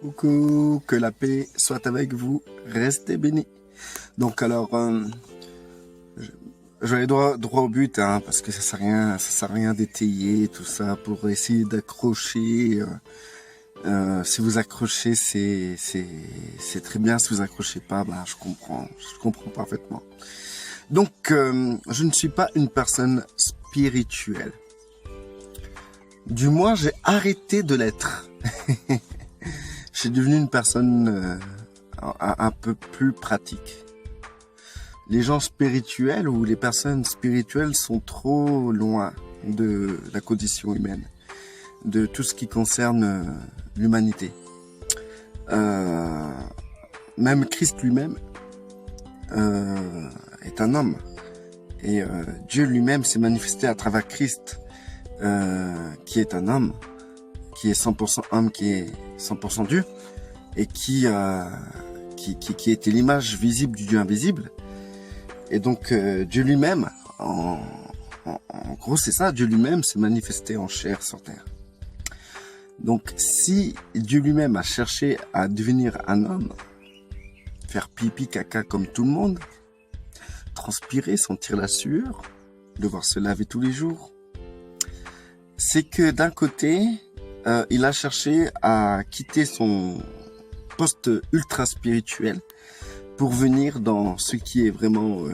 Coucou, que la paix soit avec vous, restez bénis. Donc alors, je vais aller droit au but, hein, parce que ça sert à rien d'étayer tout ça pour essayer d'accrocher. Si vous accrochez, c'est très bien. Si vous accrochez pas, bah je comprends parfaitement. Donc, je ne suis pas une personne spirituelle. Du moins, j'ai arrêté de l'être. Je suis devenu une personne un peu plus pratique. Les gens spirituels ou les personnes spirituelles sont trop loin de la condition humaine, de tout ce qui concerne l'humanité. Même Christ lui-même est un homme. Et Dieu lui-même s'est manifesté à travers Christ, qui est un homme, qui est 100% homme, qui est 100% Dieu, et qui était l'image visible du Dieu invisible. Et donc Dieu lui-même, en gros c'est ça, Dieu lui-même s'est manifesté en chair sur terre. Donc si Dieu lui-même a cherché à devenir un homme, faire pipi, caca comme tout le monde, transpirer, sentir la sueur, devoir se laver tous les jours, c'est que d'un côté, il a cherché à quitter son poste ultra spirituel pour venir dans ce qui est vraiment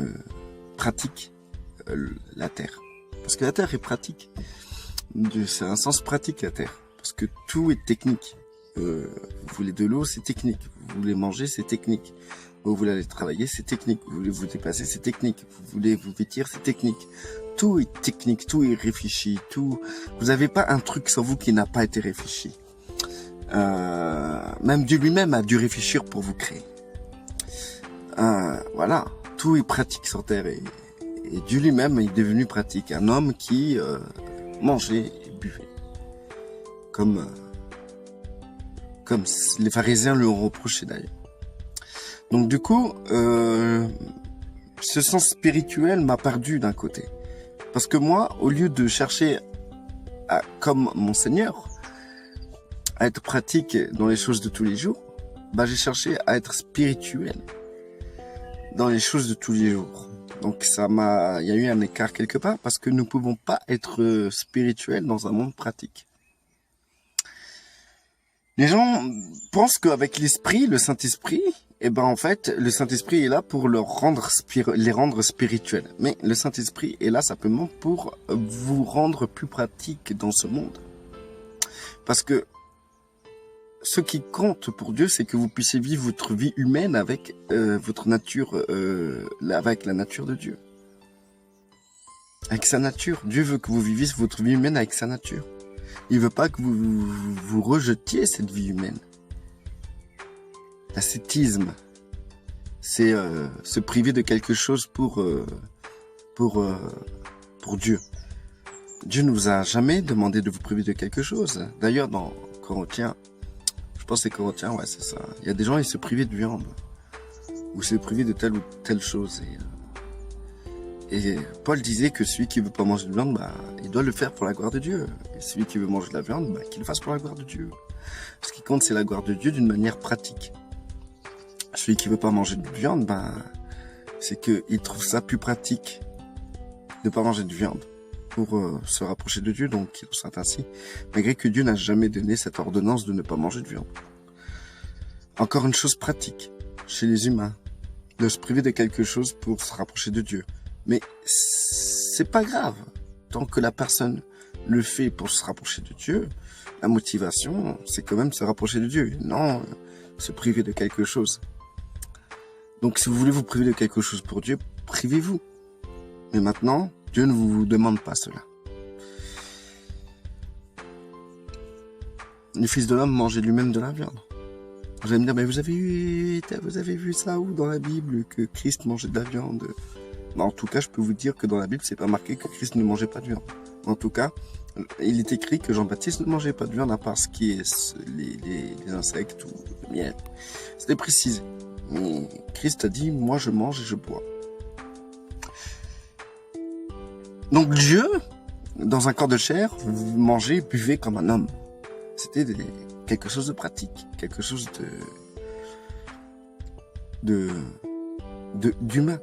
pratique, la Terre. Parce que la Terre est pratique. C'est un sens pratique, la Terre. Parce que tout est technique. Vous voulez de l'eau, c'est technique. Vous voulez manger, c'est technique. Vous voulez aller travailler, c'est technique. Vous voulez vous déplacer, c'est technique. Vous voulez vous vêtir, c'est technique. Tout est technique, tout est réfléchi. Tout. Vous n'avez pas un truc sur vous qui n'a pas été réfléchi. Même Dieu lui-même a dû réfléchir pour vous créer. Voilà, tout est pratique sur Terre et Dieu lui-même est devenu pratique. Un homme qui mangeait et buvait. Comme les pharisiens lui ont reproché d'ailleurs. Donc du coup, ce sens spirituel m'a perdu d'un côté. Parce que moi, au lieu de chercher comme mon Seigneur, à être pratique dans les choses de tous les jours, bah j'ai cherché à être spirituel dans les choses de tous les jours. Donc il y a eu un écart quelque part parce que nous ne pouvons pas être spirituels dans un monde pratique. Les gens pensent qu'avec l'esprit, le Saint-Esprit, en fait, le Saint-Esprit est là pour les rendre spirituels. Mais le Saint-Esprit est là simplement pour vous rendre plus pratique dans ce monde. Parce que ce qui compte pour Dieu, c'est que vous puissiez vivre votre vie humaine avec votre nature, avec la nature de Dieu. Avec sa nature. Dieu veut que vous viviez votre vie humaine avec sa nature. Il veut pas que vous rejetiez cette vie humaine. L'ascétisme, c'est se priver de quelque chose pour Dieu. Dieu ne vous a jamais demandé de vous priver de quelque chose. D'ailleurs, dans Corinthiens, je pense que c'est Corinthiens, ouais, c'est ça. Il y a des gens, ils se privaient de viande. Ou se privaient de telle ou telle chose. Et Paul disait que celui qui veut pas manger de viande, bah, il doit le faire pour la gloire de Dieu. Et celui qui veut manger de la viande, bah, qu'il le fasse pour la gloire de Dieu. Ce qui compte, c'est la gloire de Dieu d'une manière pratique. Celui qui veut pas manger de viande, bah, c'est qu'il trouve ça plus pratique de pas manger de viande pour se rapprocher de Dieu, donc il en soit ainsi, malgré que Dieu n'a jamais donné cette ordonnance de ne pas manger de viande. Encore une chose pratique chez les humains, de se priver de quelque chose pour se rapprocher de Dieu. Mais c'est pas grave, tant que la personne le fait pour se rapprocher de Dieu, la motivation, c'est quand même se rapprocher de Dieu, non se priver de quelque chose. Donc si vous voulez vous priver de quelque chose pour Dieu, privez-vous. Mais maintenant, Dieu ne vous demande pas cela. Le Fils de l'homme mangeait lui-même de la viande. Vous allez me dire, mais vous avez vu ça où dans la Bible que Christ mangeait de la viande? En tout cas, je peux vous dire que dans la Bible, c'est pas marqué que Christ ne mangeait pas de viande. En tout cas, il est écrit que Jean-Baptiste ne mangeait pas de viande à part ce qui est les insectes ou le miel. C'était précisé. Mais Christ a dit, moi je mange et je bois. Donc Dieu, dans un corps de chair, mangeait et buvait comme un homme. C'était quelque chose de pratique, quelque chose d'humain.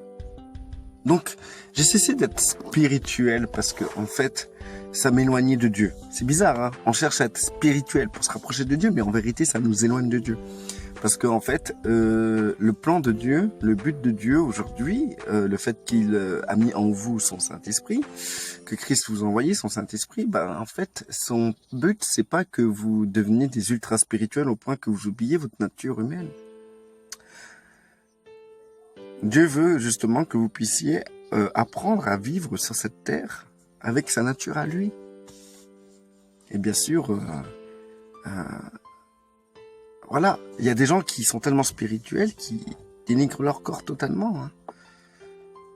Donc, j'ai cessé d'être spirituel parce que, en fait, ça m'éloignait de Dieu. C'est bizarre, hein? On cherche à être spirituel pour se rapprocher de Dieu, mais en vérité, ça nous éloigne de Dieu. Parce que, en fait, le plan de Dieu, le but de Dieu aujourd'hui, le fait qu'il a mis en vous son Saint-Esprit, que Christ vous a envoyé son Saint-Esprit, ben, en fait, son but, c'est pas que vous deveniez des ultra spirituels au point que vous oubliez votre nature humaine. Dieu veut justement que vous puissiez apprendre à vivre sur cette terre avec sa nature à lui. Et bien sûr, voilà, il y a des gens qui sont tellement spirituels qui dénigrent leur corps totalement.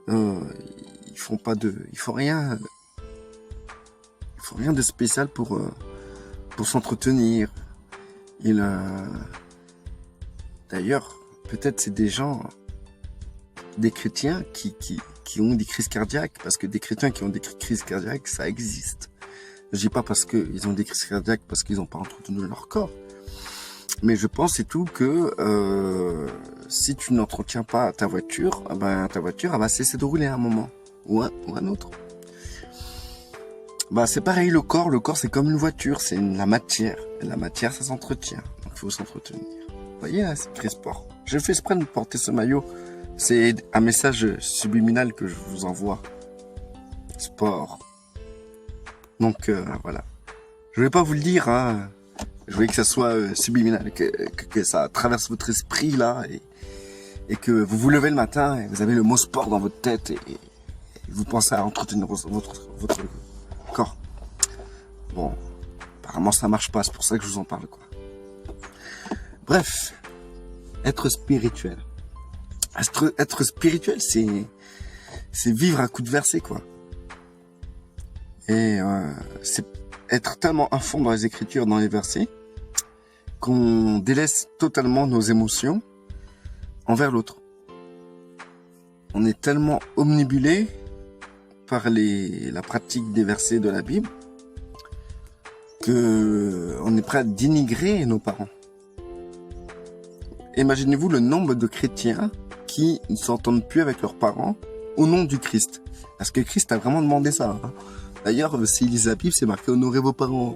Hein. Ils font pas il faut rien de spécial pour s'entretenir. D'ailleurs, peut-être c'est des gens, des chrétiens qui ont des crises cardiaques, parce que des chrétiens qui ont des crises cardiaques, ça existe. Je dis pas parce qu'ils ont des crises cardiaques parce qu'ils n'ont pas entretenu leur corps. Mais je pense et tout que si tu n'entretiens pas ta voiture, ben ta voiture elle va cesser de rouler à un moment ou un autre. Bah c'est pareil, le corps c'est comme une voiture, c'est la matière. Et la matière ça s'entretient, donc il faut s'entretenir. Vous voyez là, c'est très sport. Je fais exprès de porter ce maillot. C'est un message subliminal que je vous envoie. Sport. Donc voilà. Je vais pas vous le dire, hein. Je voulais que ça soit subliminal, que ça traverse votre esprit là et que vous vous levez le matin et vous avez le mot sport dans votre tête et vous pensez à entretenir votre corps. Bon, apparemment ça marche pas, c'est pour ça que je vous en parle quoi. Bref, être spirituel. Être spirituel, c'est vivre à coup de verset, quoi. Et c'est être tellement à fond dans les Écritures, dans les versets, qu'on délaisse totalement nos émotions envers l'autre. On est tellement omnibulé par la pratique des versets de la Bible que on est prêt à dénigrer nos parents. Imaginez-vous le nombre de chrétiens qui ne s'entendent plus avec leurs parents au nom du Christ. Parce que Christ a vraiment demandé ça. Hein. D'ailleurs, s'ils lisent la Bible, c'est marqué « Honorez vos parents ».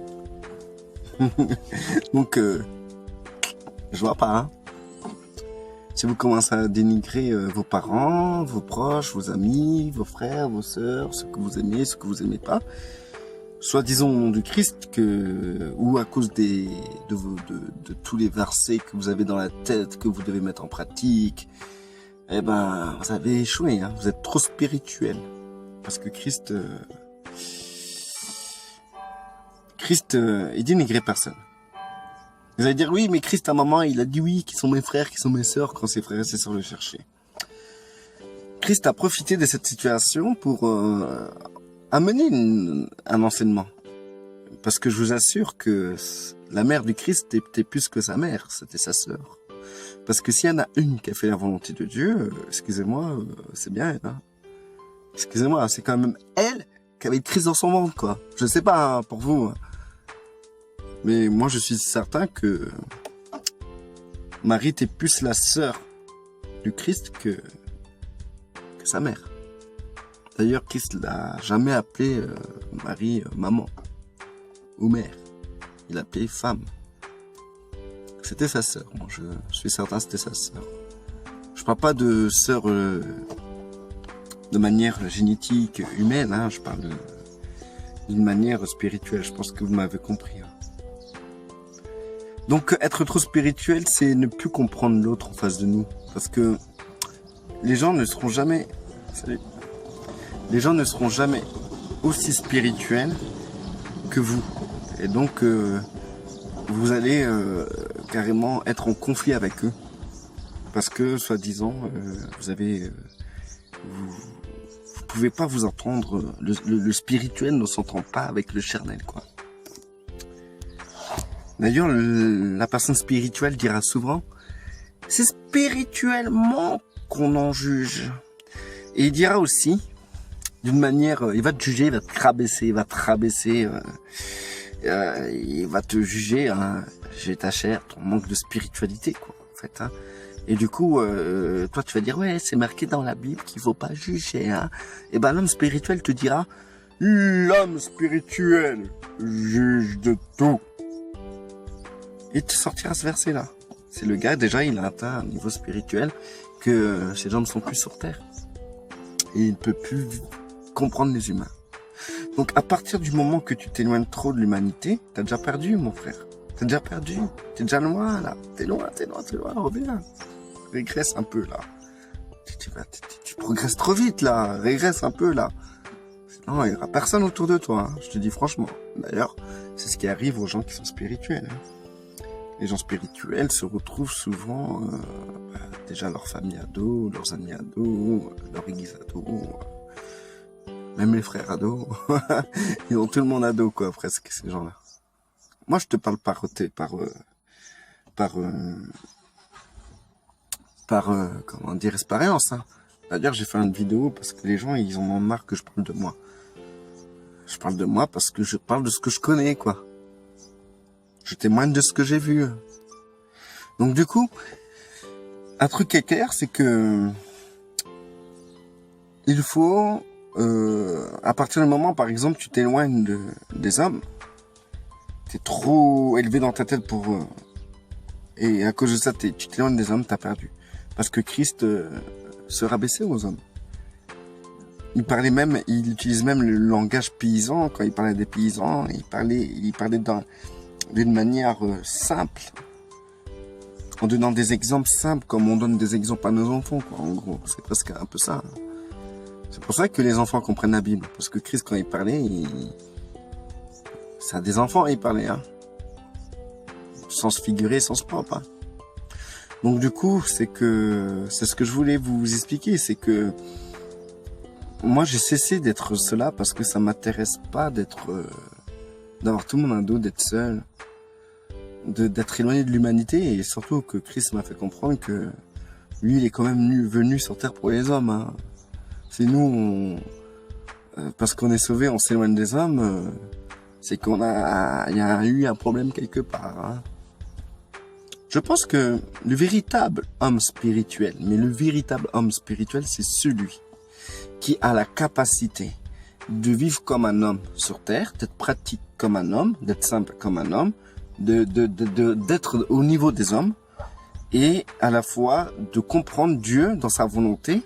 Donc, je vois pas. Hein. Si vous commencez à dénigrer vos parents, vos proches, vos amis, vos frères, vos sœurs, ce que vous aimez, ce que vous aimez pas, soit disons au nom du Christ ou à cause de tous les versets que vous avez dans la tête, que vous devez mettre en pratique, eh ben, vous avez échoué, hein. Vous êtes trop spirituel. Parce que Christ, il dénigrait personne. Vous allez dire, oui, mais Christ, à un moment, il a dit oui, qui sont mes frères, qui sont mes sœurs, quand ses frères et ses sœurs le cherchaient. Christ a profité de cette situation pour amener un enseignement. Parce que je vous assure que la mère du Christ était plus que sa mère, c'était sa sœur. Parce que s'il y en a une qui a fait la volonté de Dieu, excusez-moi, c'est bien elle. Hein. Excusez-moi, c'est quand même elle qui avait Christ dans son ventre, quoi. Je sais pas hein, pour vous. Hein. Mais moi, je suis certain que Marie était plus la sœur du Christ que sa mère. D'ailleurs, Christ l'a jamais appelé Marie maman ou mère. Il l'appelait femme. C'était sa sœur. Moi, je suis certain que c'était sa sœur. Je parle pas de sœur de manière génétique humaine. Hein, je parle d'une manière spirituelle. Je pense que vous m'avez compris. Hein. Donc, être trop spirituel, c'est ne plus comprendre l'autre en face de nous. Parce que les gens ne seront jamais... Salut. Les gens ne seront jamais aussi spirituels que vous. Et donc, vous allez carrément être en conflit avec eux. Parce que, soi-disant, vous pouvez pas vous entendre. Le spirituel ne s'entend pas avec le charnel, quoi. D'ailleurs, la personne spirituelle dira souvent, c'est spirituellement qu'on en juge. Et il dira aussi, d'une manière, il va te juger, il va te rabaisser, il va te juger, hein, j'ai ta chair, ton manque de spiritualité, quoi, en fait, hein. Et du coup, toi, tu vas dire, ouais, c'est marqué dans la Bible qu'il faut pas juger, hein. Et ben, l'homme spirituel te dira, l'homme spirituel juge de tout. Et tu sortiras ce verset-là. C'est le gars, déjà, il a atteint un niveau spirituel que ces gens ne sont plus sur terre. Et il ne peut plus comprendre les humains. Donc, à partir du moment que tu t'éloignes trop de l'humanité, t'as déjà perdu, mon frère. T'as déjà perdu. T'es déjà loin, là. T'es loin. Reviens. Régresse un peu, là. Tu progresses trop vite, là. Régresse un peu, là. Sinon, il n'y aura personne autour de toi, hein. Je te dis franchement. D'ailleurs, c'est ce qui arrive aux gens qui sont spirituels, hein. Les gens spirituels se retrouvent souvent, déjà leur famille ado, leurs amis ados, leur église ado, même les frères ados. Ils ont tout le monde ado, quoi, presque, ces gens-là. Moi, je te parle comment dire, expérience, hein. D'ailleurs, j'ai fait une vidéo parce que les gens, ils en ont marre que je parle de moi. Je parle de moi parce que je parle de ce que je connais, quoi. Je témoigne de ce que j'ai vu. Donc du coup, un truc qui est clair, c'est que il faut, à partir du moment, par exemple, tu t'éloignes des hommes, t'es trop élevé dans ta tête pour... et à cause de ça, tu t'éloignes des hommes, t'as perdu. Parce que Christ se rabaissait aux hommes. Il utilise même le langage paysan, quand il parlait des paysans, il parlait d'une manière simple, en donnant des exemples simples, comme on donne des exemples à nos enfants, quoi. En gros, c'est presque un peu ça. C'est pour ça que les enfants comprennent la Bible, parce que Christ, quand il parlait, c'est à des enfants il parlait, hein. Sens figuré, sens propre, hein. Donc du coup, c'est ce que je voulais vous expliquer, c'est que moi j'ai cessé d'être cela parce que ça m'intéresse pas d'avoir tout le monde à dos, d'être seul, d'être éloigné de l'humanité, et surtout que Christ m'a fait comprendre que lui, il est quand même venu sur terre pour les hommes, hein. C'est nous, parce qu'on est sauvés, on s'éloigne des hommes, c'est il y a eu un problème quelque part, hein. Je pense que le véritable homme spirituel, c'est celui qui a la capacité de vivre comme un homme sur terre, d'être pratique comme un homme, d'être simple comme un homme, d'être au niveau des hommes, et à la fois de comprendre Dieu dans sa volonté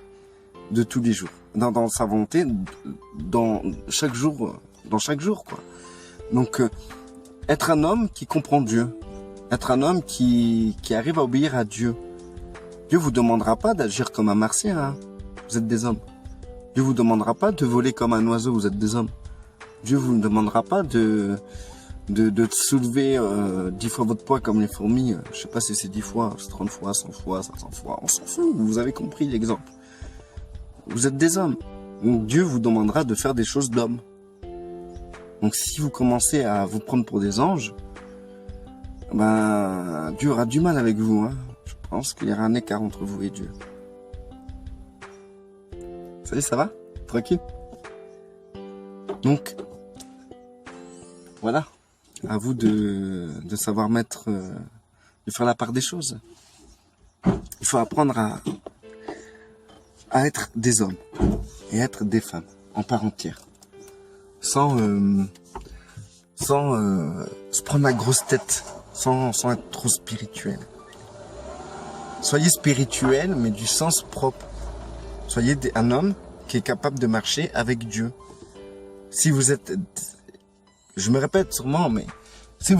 de tous les jours, dans sa volonté dans chaque jour, quoi. Donc être un homme qui comprend Dieu, être un homme qui arrive à obéir à Dieu. Dieu vous demandera pas d'agir comme un martien, hein. Vous êtes des hommes. Dieu vous demandera pas de voler comme un oiseau, vous êtes des hommes. Dieu vous demandera pas de soulever 10 fois votre poids comme les fourmis. Je sais pas si c'est 10 fois, c'est 30 fois, 100 fois, 500 fois, on s'en fout, vous avez compris l'exemple. Vous êtes des hommes. Donc Dieu vous demandera de faire des choses d'hommes. Donc si vous commencez à vous prendre pour des anges, ben Dieu aura du mal avec vous, hein. Je pense qu'il y aura un écart entre vous et Dieu. Salut, ça va? Tranquille? Donc, voilà. À vous de savoir de faire la part des choses. Il faut apprendre à être des hommes et être des femmes en part entière. Sans se prendre la grosse tête, sans être trop spirituel. Soyez spirituel, mais du sens propre. Soyez un homme qui est capable de marcher avec Dieu. Si vous êtes, je me répète sûrement, mais si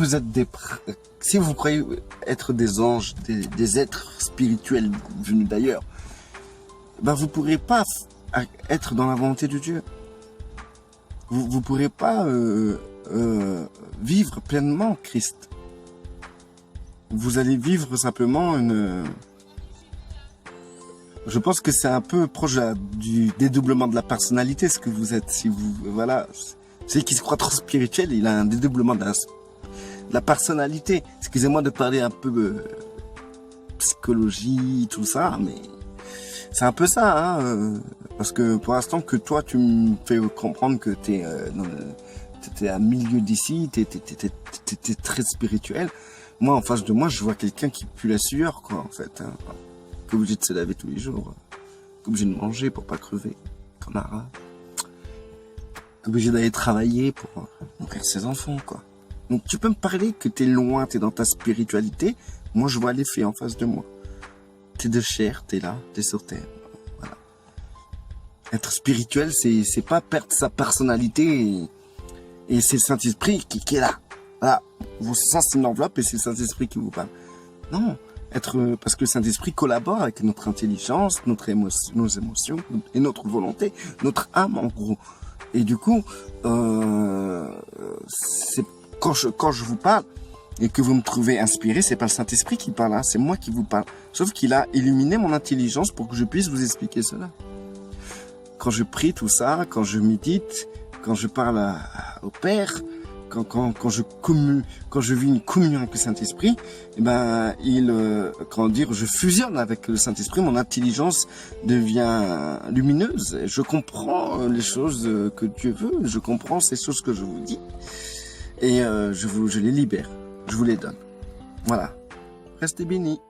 vous croyez être des anges, des êtres spirituels venus d'ailleurs, ben vous pourrez pas être dans la volonté de Dieu. Vous pourrez pas vivre pleinement Christ. Vous allez vivre simplement je pense que c'est un peu proche du dédoublement de la personnalité, ce que vous êtes. Si vous, voilà, celui qui se croit trop spirituel, il a un dédoublement de la personnalité. Excusez-moi de parler un peu psychologie, tout ça, mais c'est un peu ça, hein, parce que pour l'instant que toi tu me fais comprendre que t'es t'étais à milieu d'ici, t'étais très spirituel. Moi, en face de moi, je vois quelqu'un qui pue la sueur, quoi, en fait. Hein. Qui est obligé de se laver tous les jours. Qui est obligé de manger pour pas crever. Connard. Qui est obligé d'aller travailler pour nourrir ses enfants, quoi. Donc, tu peux me parler que t'es loin, t'es dans ta spiritualité. Moi, je vois les faits en face de moi. T'es de chair, t'es là, t'es sur terre. Voilà. Être spirituel, c'est pas perdre sa personnalité et c'est le Saint-Esprit qui est là. Voilà. Vos sens, c'est une enveloppe et c'est le Saint-Esprit qui vous parle. Non. Parce que le Saint-Esprit collabore avec notre intelligence, nos émotions et notre volonté, notre âme, en gros. Et du coup, c'est quand je vous parle, et que vous me trouvez inspiré, c'est pas le Saint-Esprit qui parle, hein, c'est moi qui vous parle. Sauf qu'il a illuminé mon intelligence pour que je puisse vous expliquer cela. Quand je prie tout ça, quand je médite, quand je parle au Père, quand je vis une communion avec le Saint-Esprit, eh ben, je fusionne avec le Saint-Esprit, mon intelligence devient lumineuse. Je comprends les choses que Dieu veut, je comprends ces choses que je vous dis, et je les libère. Je vous les donne. Voilà. Restez bénis.